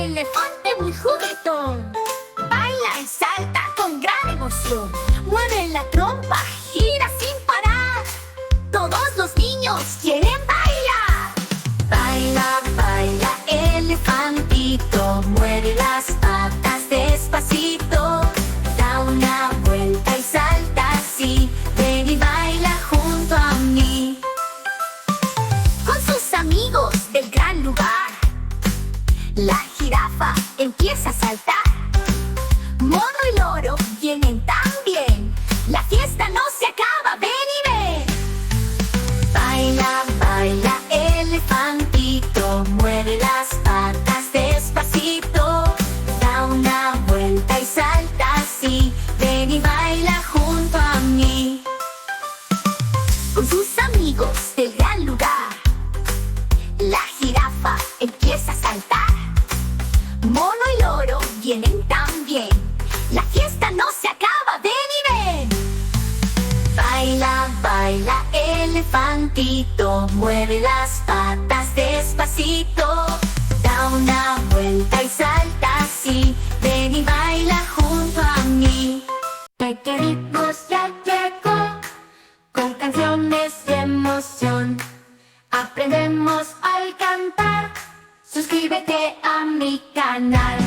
elefante muy juguetón. Baila y salta con gran emoción. Mueve la trompa, gira sin parar. Todos los niños quieren bailar. Baila, baila, elefantito. Mueve las patas despacito. Da una vuelta y salta así. Ven y baila junto a mí. Con sus amigos del gran lugar, la jirafa empieza a saltar. Mono y loro vienen también. La fiesta no se acaba, ven y ven. Baila, baila, elefantito. Mueve las patas despacito. Da una vuelta y salta así. Ven y baila junto a mí. Con sus amigos del gran lugar, la jirafa empieza a saltar. Mono y loro vienen también. La fiesta no se acaba, ven y ven. Baila, baila, elefantito. Mueve las patas despacito. Da una vuelta y salta así. Ven y baila junto a mí. Pequeñitos ya llegó, con canciones de emoción. Aprendemos al cantar. Suscríbete a mi canal.